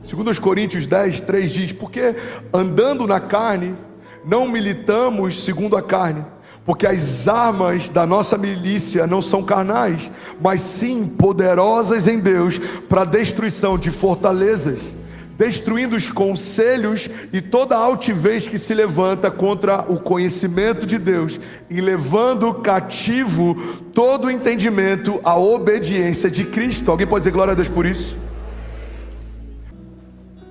2 Coríntios 10, 3 diz: porque andando na carne, não militamos segundo a carne, porque as armas da nossa milícia não são carnais, mas sim poderosas em Deus para a destruição de fortalezas, destruindo os conselhos e toda altivez que se levanta contra o conhecimento de Deus, e levando cativo todo o entendimento à obediência de Cristo. Alguém pode dizer glória a Deus por isso?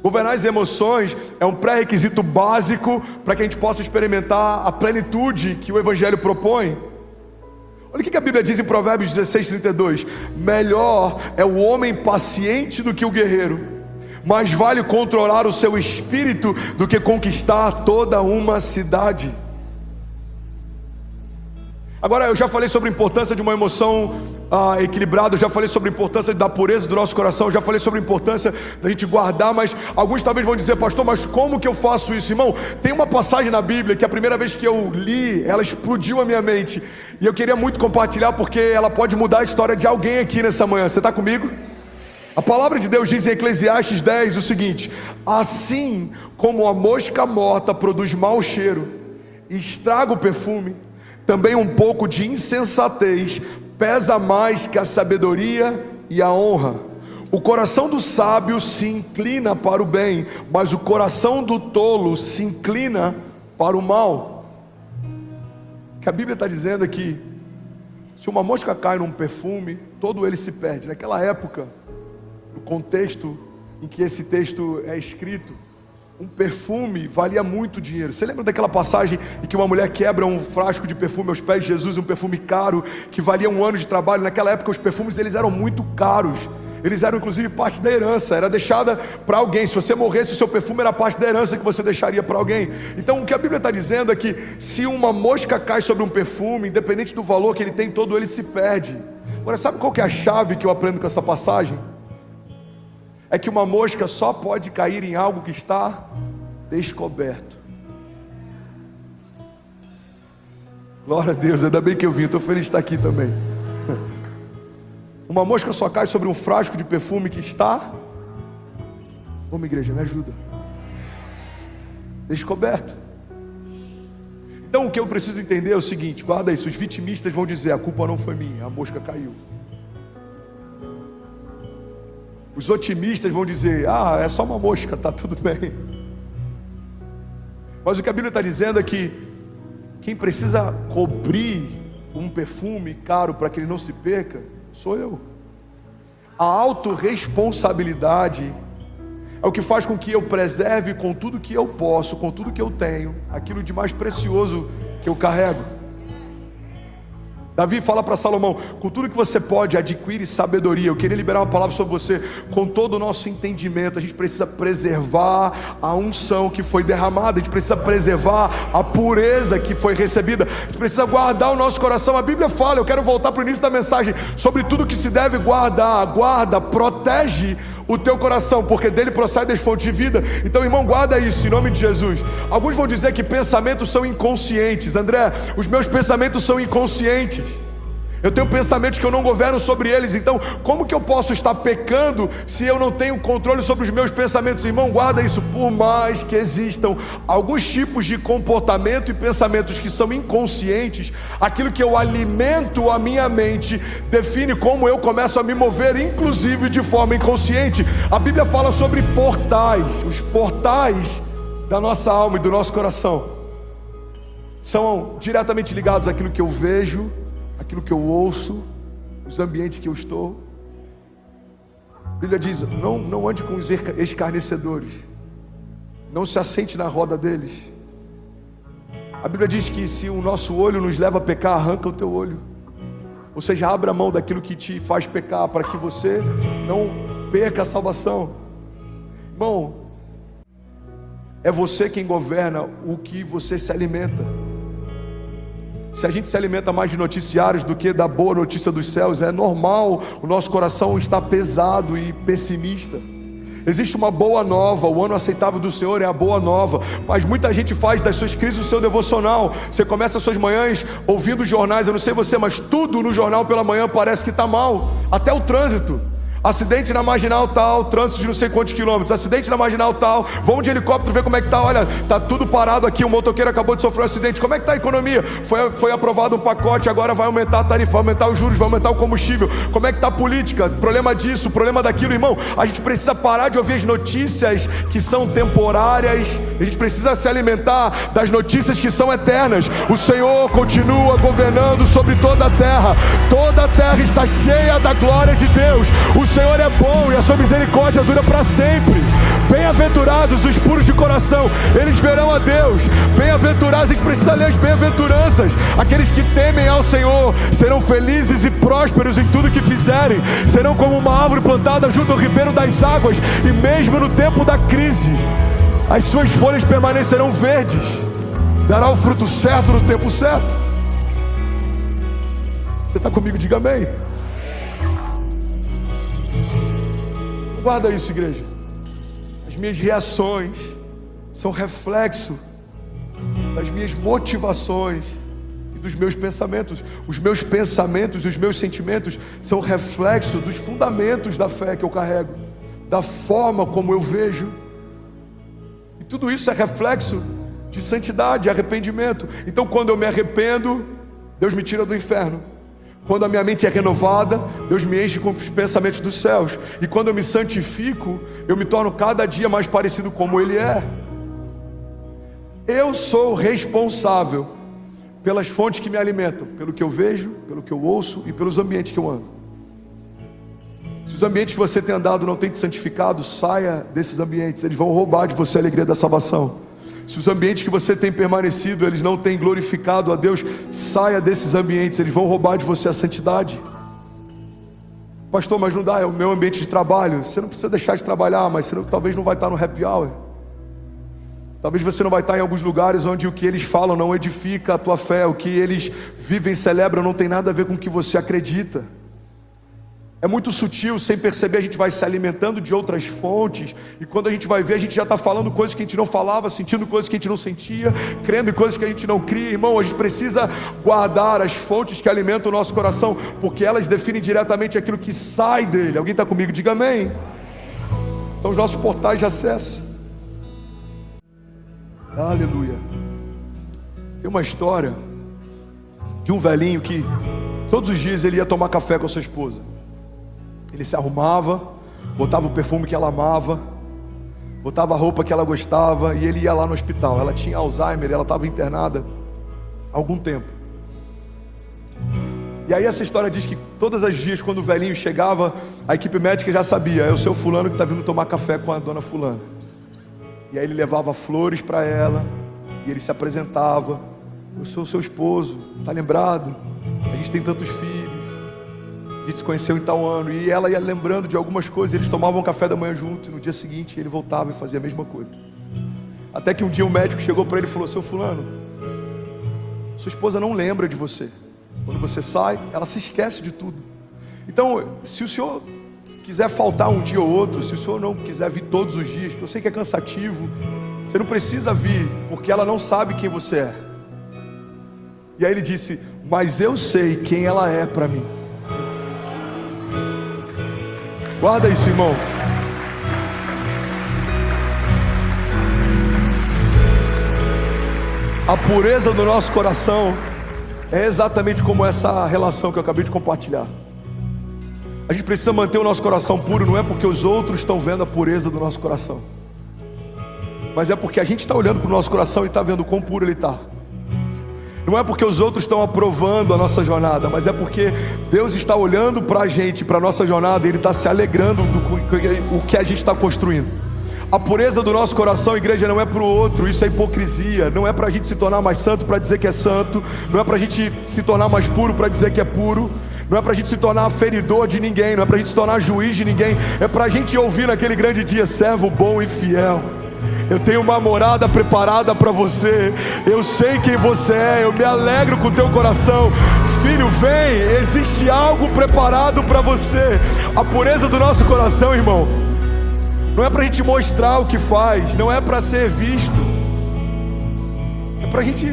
Governar as emoções é um pré-requisito básico para que a gente possa experimentar a plenitude que o Evangelho propõe. Olha o que a Bíblia diz em Provérbios 16, 32: melhor é o homem paciente do que o guerreiro, mais vale controlar o seu espírito do que conquistar toda uma cidade. Agora, eu já falei sobre a importância de uma emoção equilibrada, eu já falei sobre a importância da pureza do nosso coração, eu já falei sobre a importância da gente guardar, mas alguns talvez vão dizer: pastor, mas como que eu faço isso? Irmão, tem uma passagem na Bíblia que a primeira vez que eu li, ela explodiu a minha mente, e eu queria muito compartilhar, porque ela pode mudar a história de alguém aqui nessa manhã. Você está comigo? A palavra de Deus diz em Eclesiastes 10 o seguinte: assim como a mosca morta produz mau cheiro e estraga o perfume, também um pouco de insensatez pesa mais que a sabedoria e a honra. O coração do sábio se inclina para o bem, mas o coração do tolo se inclina para o mal. O que a Bíblia está dizendo é que se uma mosca cai num perfume, todo ele se perde. Naquela época, no contexto em que esse texto é escrito, um perfume valia muito dinheiro. Você lembra daquela passagem em que uma mulher quebra um frasco de perfume aos pés de Jesus, um perfume caro, que valia 1 ano de trabalho? Naquela época os perfumes eles eram muito caros, eles eram inclusive parte da herança, era deixada para alguém. Se você morresse, o seu perfume era parte da herança que você deixaria para alguém. Então o que a Bíblia está dizendo é que se uma mosca cai sobre um perfume, independente do valor que ele tem, todo ele se perde. Agora, sabe qual que é a chave que eu aprendo com essa passagem? É que uma mosca só pode cair em algo que está descoberto. Glória a Deus, ainda bem que eu vim, estou feliz de estar aqui também. Uma mosca só cai sobre um frasco de perfume que está... Vamos, igreja, me ajuda. Descoberto. Então o que eu preciso entender é o seguinte, guarda isso: os vitimistas vão dizer: a culpa não foi minha, a mosca caiu. Os otimistas vão dizer: é só uma mosca, está tudo bem. Mas o que a Bíblia está dizendo é que quem precisa cobrir um perfume caro para que ele não se perca, sou eu. A autorresponsabilidade é o que faz com que eu preserve com tudo que eu posso, com tudo que eu tenho, aquilo de mais precioso que eu carrego. Davi fala para Salomão: com tudo que você pode, adquire sabedoria. Eu queria liberar uma palavra sobre você. Com todo o nosso entendimento, a gente precisa preservar a unção que foi derramada, a gente precisa preservar a pureza que foi recebida, a gente precisa guardar o nosso coração. A Bíblia fala, eu quero voltar para o início da mensagem, sobre tudo que se deve guardar. Guarda, protege o teu coração, porque dele procede as fontes de vida. Então, irmão, guarda isso em nome de Jesus. Alguns vão dizer que pensamentos são inconscientes. André, os meus pensamentos são inconscientes. Eu tenho pensamentos que eu não governo sobre eles. Então, como que eu posso estar pecando se eu não tenho controle sobre os meus pensamentos? Irmão, guarda isso. Por mais que existam alguns tipos de comportamento e pensamentos que são inconscientes, aquilo que eu alimento a minha mente define como eu começo a me mover, inclusive de forma inconsciente. A Bíblia fala sobre portais. Os portais da nossa alma e do nosso coração são diretamente ligados àquilo que eu vejo, aquilo que eu ouço, os ambientes que eu estou. A Bíblia diz: não ande com os escarnecedores, não se assente na roda deles. A Bíblia diz que se o nosso olho nos leva a pecar, arranca o teu olho. Ou seja, abra mão daquilo que te faz pecar, para que você não perca a salvação. Irmão, é você quem governa o que você se alimenta. Se a gente se alimenta mais de noticiários do que da boa notícia dos céus, é normal o nosso coração estar pesado e pessimista. Existe uma boa nova, o ano aceitável do Senhor é a boa nova, mas muita gente faz das suas crises o seu devocional. Você começa as suas manhãs ouvindo jornais, eu não sei você, mas tudo no jornal pela manhã parece que está mal, até o trânsito. Acidente na marginal tal, trânsito de não sei quantos quilômetros. Acidente na marginal tal, vamos de helicóptero ver como é que tá. Olha, tá tudo parado aqui, o motoqueiro acabou de sofrer um acidente. Como é que tá a economia? Foi aprovado um pacote, agora vai aumentar a tarifa, vai aumentar os juros, vai aumentar o combustível. Como é que tá a política? Problema disso, problema daquilo. Irmão, a gente precisa parar de ouvir as notícias que são temporárias. A gente precisa se alimentar das notícias que são eternas. O Senhor continua governando sobre toda a terra. Toda a terra está cheia da glória de Deus. O Senhor é bom e a sua misericórdia dura para sempre. Bem-aventurados os puros de coração, eles verão a Deus. Bem-aventurados, a gente precisa ler as bem-aventuranças. Aqueles que temem ao Senhor serão felizes e prósperos em tudo que fizerem. Serão como uma árvore plantada junto ao ribeiro das águas, e mesmo no tempo da crise, as suas folhas permanecerão verdes. Dará o fruto certo no tempo certo. Você está comigo? Diga amém. Guarda isso, igreja. As minhas reações são reflexo das minhas motivações e dos meus pensamentos. Os meus pensamentos e os meus sentimentos são reflexo dos fundamentos da fé que eu carrego, da forma como eu vejo. E tudo isso é reflexo de santidade, arrependimento. Então, quando eu me arrependo, Deus me tira do inferno. Quando a minha mente é renovada, Deus me enche com os pensamentos dos céus. E quando eu me santifico, eu me torno cada dia mais parecido como Ele é. Eu sou responsável pelas fontes que me alimentam, pelo que eu vejo, pelo que eu ouço e pelos ambientes que eu ando. Se os ambientes que você tem andado não têm te santificado, saia desses ambientes. Eles vão roubar de você a alegria da salvação. Se os ambientes que você tem permanecido, eles não têm glorificado a Deus, saia desses ambientes, eles vão roubar de você a santidade. Pastor, mas não dá, é o meu ambiente de trabalho. Você não precisa deixar de trabalhar, mas você talvez não vai estar no happy hour. Talvez você não vai estar em alguns lugares onde o que eles falam não edifica a tua fé. O que eles vivem e celebram não tem nada a ver com o que você acredita. É muito sutil, sem perceber a gente vai se alimentando de outras fontes. E quando a gente vai ver, a gente já está falando coisas que a gente não falava, sentindo coisas que a gente não sentia, crendo em coisas que a gente não cria. Irmão, a gente precisa guardar as fontes que alimentam o nosso coração, porque elas definem diretamente aquilo que sai dele. Alguém está comigo? Diga amém. São os nossos portais de acesso. Aleluia. Tem uma história de um velhinho que todos os dias ele ia tomar café com a sua esposa. Ele se arrumava, botava o perfume que ela amava, botava a roupa que ela gostava, e ele ia lá no hospital. Ela tinha Alzheimer, ela estava internada há algum tempo. E aí essa história diz que todos os dias, quando o velhinho chegava, a equipe médica já sabia: é o seu fulano que está vindo tomar café com a dona fulana. E aí ele levava flores para ela, e ele se apresentava: eu sou o seu esposo, está lembrado? A gente tem tantos filhos, a gente se conheceu em tal ano. E ela ia lembrando de algumas coisas. Eles tomavam café da manhã junto, e no dia seguinte ele voltava e fazia a mesma coisa. Até que um dia um médico chegou para ele e falou: seu fulano, sua esposa não lembra de você. Quando você sai, ela se esquece de tudo. Então, se o senhor quiser faltar um dia ou outro, se o senhor não quiser vir todos os dias, que eu sei que é cansativo, você não precisa vir, porque ela não sabe quem você é. E aí ele disse: mas eu sei quem ela é para mim. Guarda isso, irmão. A pureza do nosso coração é exatamente como essa relação que eu acabei de compartilhar. A gente precisa manter o nosso coração puro, não é porque os outros estão vendo a pureza do nosso coração, mas é porque a gente está olhando para o nosso coração e está vendo quão puro ele está. Não é porque os outros estão aprovando a nossa jornada, mas é porque Deus está olhando para a gente, para a nossa jornada, e Ele está se alegrando do que a gente está construindo. A pureza do nosso coração, igreja, não é para o outro, isso é hipocrisia. Não é para a gente se tornar mais santo para dizer que é santo, não é para a gente se tornar mais puro para dizer que é puro, não é para a gente se tornar feridor de ninguém, não é para a gente se tornar juiz de ninguém. É para a gente ouvir naquele grande dia: servo bom e fiel, eu tenho uma morada preparada para você. Eu sei quem você é, eu me alegro com o teu coração. Filho, vem, existe algo preparado para você. A pureza do nosso coração, irmão, não é para a gente mostrar o que faz, não é para ser visto, é para a gente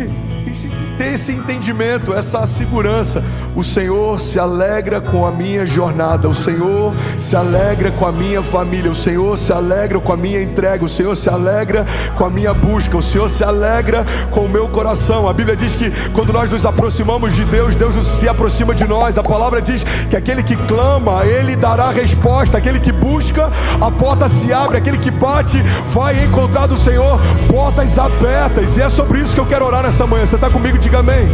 ter esse entendimento, essa segurança. O Senhor se alegra com a minha jornada, o Senhor se alegra com a minha família, o Senhor se alegra com a minha entrega, o Senhor se alegra com a minha busca, o Senhor se alegra com o meu coração. A Bíblia diz que quando nós nos aproximamos de Deus, Deus se aproxima de nós. A palavra diz que aquele que clama, Ele dará resposta. Aquele que busca, a porta se abre. Aquele que bate, vai encontrar do Senhor portas abertas. E é sobre isso que eu quero orar nessa manhã. Você está comigo? Diga amém.